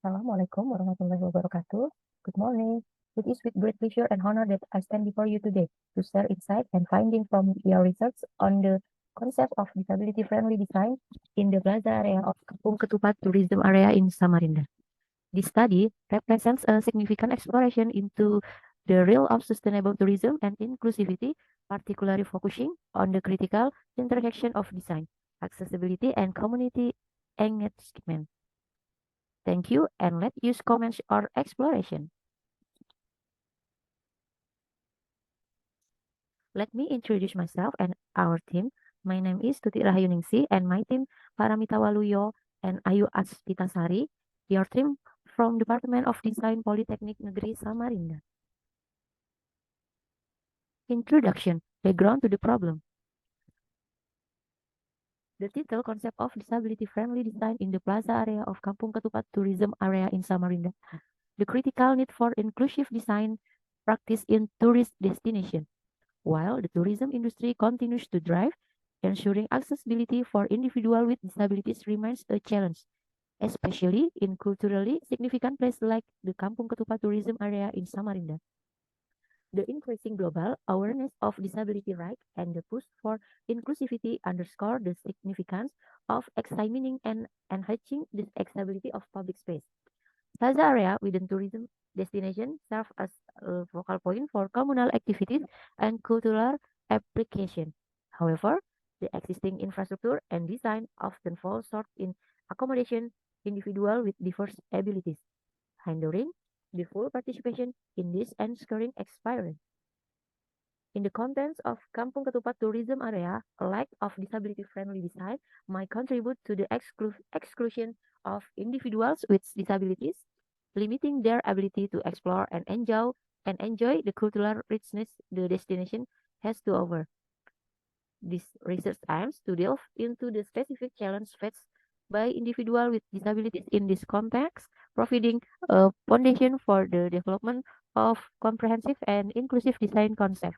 Assalamualaikum warahmatullahi wabarakatuh. Good morning. It is with great pleasure and honor that I stand before you today to share insight and finding from your research on the concept of disability-friendly design in the plaza area of Kampung Ketupat Tourism Area in Samarinda. This study represents a significant exploration into the realm of sustainable tourism and inclusivity, particularly focusing on the critical intersection of design, accessibility, and community engagement. Thank you, and let's use comments or exploration. Let me introduce myself and our team. My name is Tuti Rahayuningsi, and my team Paramita Waluyo and Ayu Aspitasari, your team from Department of Design Polytechnic Negeri Samarinda. Introduction, background to the problem. The title concept of disability-friendly design in the plaza area of Kampung Ketupat Tourism Area in Samarinda. The critical need for inclusive design practice in tourist destination. While the tourism industry continues to drive, ensuring accessibility for individuals with disabilities remains a challenge, especially in culturally significant places like the Kampung Ketupat Tourism Area in Samarinda. The increasing global awareness of disability rights and the push for inclusivity underscore the significance of examining and enhancing the accessibility of public space. Plaza area within tourism destination serve as a focal point for communal activities and cultural application. However, the existing infrastructure and design often fall short in accommodation individuals with diverse abilities, hindering the full participation in this and scoring experience. In the contents of Kampung Ketupat tourism area, a lack of disability-friendly design might contribute to the exclusion of individuals with disabilities, limiting their ability to explore and enjoy the cultural richness the destination has to offer. This research aims to delve into the specific challenge faced by individuals with disabilities in this context, providing a foundation for the development of comprehensive and inclusive design concepts.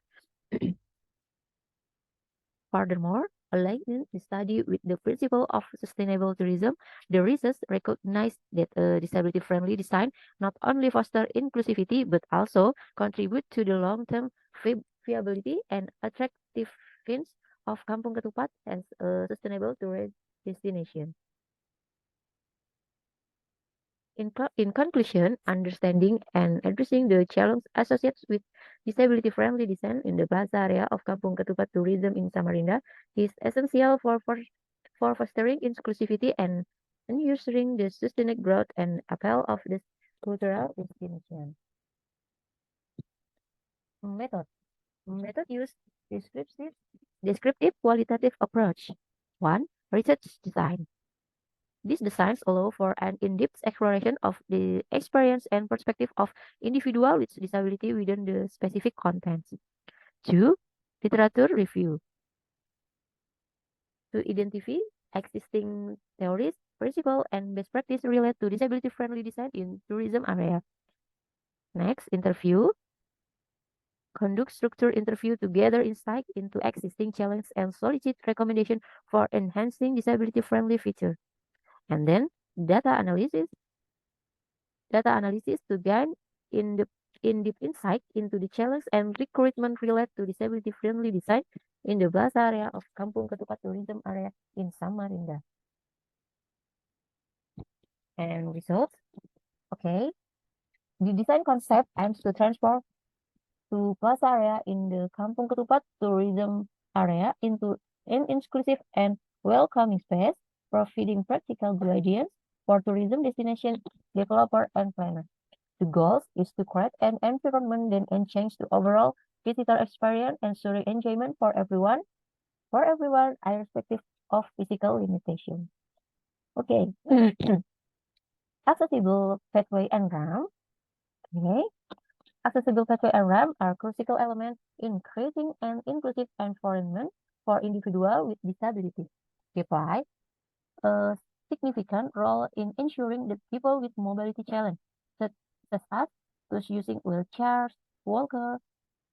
Furthermore, aligning the study with the principle of sustainable tourism, the research recognized that disability-friendly design not only foster inclusivity but also contribute to the long-term viability and attractiveness of Kampung Ketupat as a sustainable tourist destination. In conclusion, understanding and addressing the challenges associated with disability-friendly design in the plaza area of Kampung Ketupat Tourism in Samarinda is essential for fostering inclusivity and ensuring the sustained growth and appeal of this cultural destination. Method. Method use descriptive qualitative approach. 1. Research design. These designs allow for an in-depth exploration of the experience and perspective of individuals with disability within the specific contents. 2. Literature review. To identify existing theories, principles, and best practice related to disability-friendly design in tourism area. Next, interview. Conduct structured interview to gather insight into existing challenges and solicit recommendation for enhancing disability-friendly features. And then data analysis to gain in-depth insight into the challenge and recruitment related to disability-friendly design in the plaza area of Kampung Ketupat Tourism Area in Samarinda. And results, okay. The design concept aims to transform to plaza area in the Kampung Ketupat Tourism Area into an inclusive and welcoming space, providing practical guidance for tourism destination developer and planner. The goal is to create an environment that enhances the overall visitor experience, ensuring enjoyment for everyone, irrespective of physical limitation. Okay. Accessible pathway and ramp. Okay. Accessible pathway and ramp are critical elements in creating an inclusive environment for individuals with disabilities. They play a significant role in ensuring that people with mobility challenges, such as those using wheelchairs, walkers,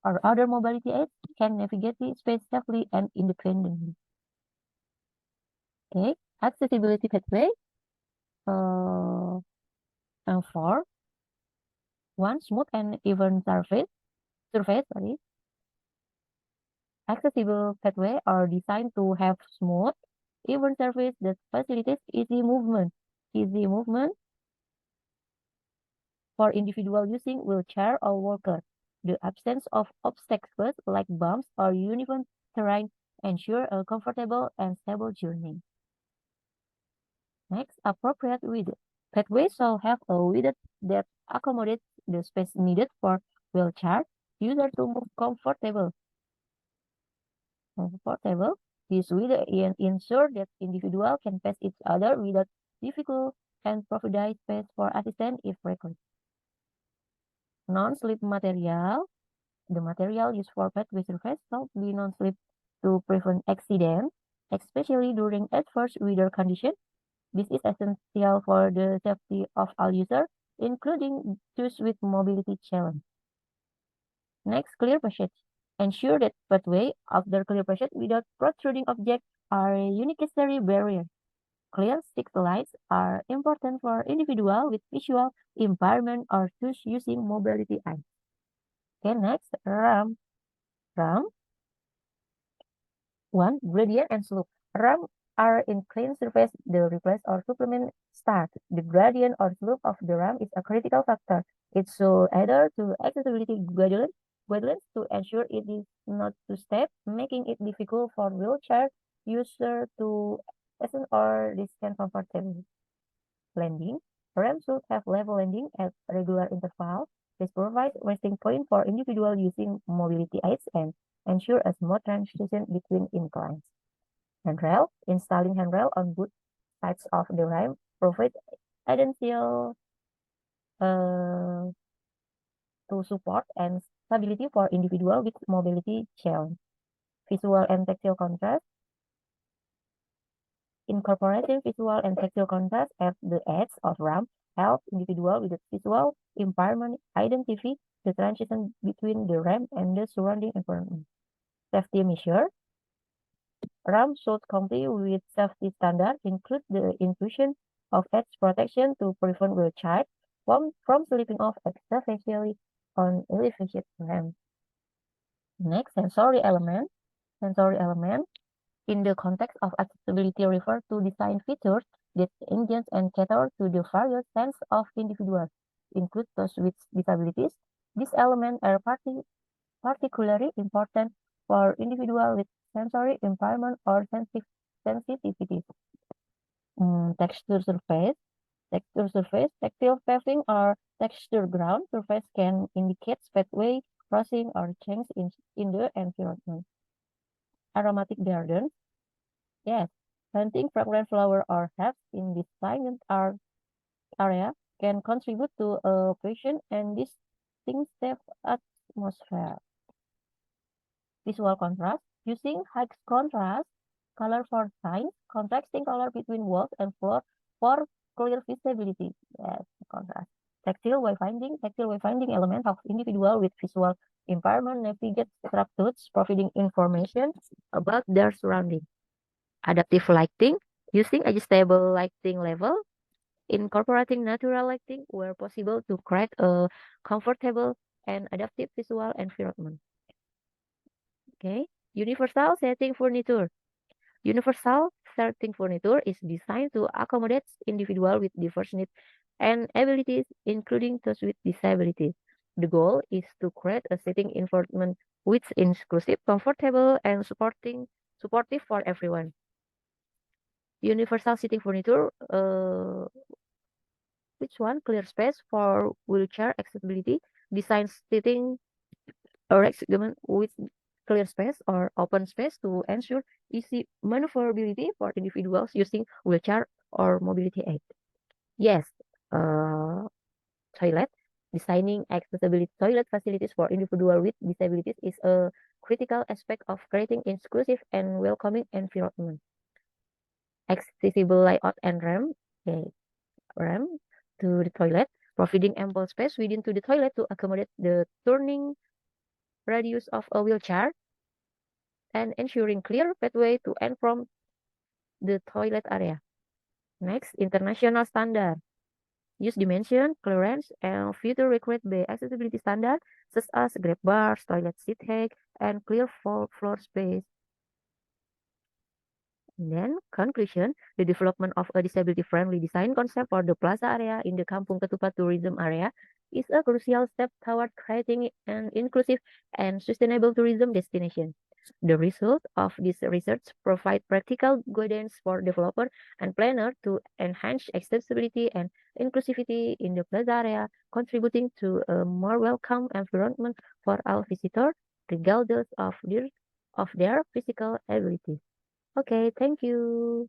or other mobility aids, can navigate the space safely and independently. Okay, accessibility pathway. 4. One, smooth and even surface, accessible pathway are designed to have smooth, even surface that facilitates easy movement. Easy movement for individual using wheelchair or walker. The absence of obstacles like bumps or uneven terrain ensure a comfortable and stable journey. Next, appropriate width. Pathways shall have a width that accommodates the space needed for wheelchair user to move comfortable. This will ensure that individuals can pass each other without difficult and provide space for assistance if required. Non-slip material. The material used for pathway surface shall be non-slip to prevent accidents, especially during adverse weather conditions. This is essential for the safety of all users, including those with mobility challenge. Next, clear passage. Ensure that pathway after clear passage without protruding objects are a unnecessary barrier. Clear stick lights are important for individuals with visual impairment or those using mobility aids. Okay, next, ramp. Ramp. 1. Gradient and slope. Ramp are inclined surface that replace or supplement start. The gradient or slope of the ramp is a critical factor. It should adhere to accessibility guidelines to ensure it is not too steep, making it difficult for wheelchair user to ascend or descend comfortably. Landing. Ramp should have level landing at regular intervals. This provides resting point for individuals using mobility aids and ensure a smooth transition between inclines. Handrail. Installing handrail on both sides of the ramp provides additional to support and stability for individuals with mobility challenge. Visual and tactile contrast. Incorporating visual and tactile contrast at the edge of ramp helps individuals with visual impairment identify the transition between the ramp and the surrounding environment. Safety measure. Ramp should comply with safety standards, include the inclusion of edge protection to prevent wheelchair from slipping off, especially on elevated ramps. Next, sensory element. Sensory element. In the context of accessibility, refer to design features that engage and cater to the various senses of individuals, include those with disabilities. These elements are particularly important for individuals with sensory impairment or sensitivity. Texture surface. Tactile paving or texture ground surface can indicate pathway crossing or change in the environment. Aromatic garden. Yes, planting fragrant flower or herbs in this silent area can contribute to a pleasant and distinctive atmosphere. Visual contrast. Using high contrast color for signs, contrasting color between walls and floor for clear visibility. Yes, contrast. Tactile wayfinding element of individual with visual impairment navigate structures, providing information about their surroundings. Adaptive lighting, using adjustable lighting level, incorporating natural lighting where possible to create a comfortable and adaptive visual environment. Okay, universal setting furniture. Universal setting furniture is designed to accommodate individuals with diverse needs and abilities, including those with disabilities. The goal is to create a setting environment which is inclusive, comfortable, and supportive for everyone. Universal seating furniture, which one? Clear space for wheelchair accessibility, design seating arrangement with clear space or open space to ensure easy maneuverability for individuals using wheelchair or mobility aid. Yes, toilet. Designing accessibility toilet facilities for individuals with disabilities is a critical aspect of creating inclusive and welcoming environment. Accessible layout and ramp to the toilet, providing ample space within to the toilet to accommodate the turning radius of a wheelchair and ensuring clear pathway to and from the toilet area. Next, international standard. use dimension, clearance, and feature required by accessibility standards such as grab bars, toilet seat height, and clear floor space. And then, conclusion, the development of a disability-friendly design concept for the plaza area in the Kampung Ketupat tourism area is a crucial step toward creating an inclusive and sustainable tourism destination. The result of this research provide practical guidance for developer and planner to enhance accessibility and inclusivity in the plaza area, contributing to a more welcome environment for all visitors, regardless of their physical abilities. Okay, thank you.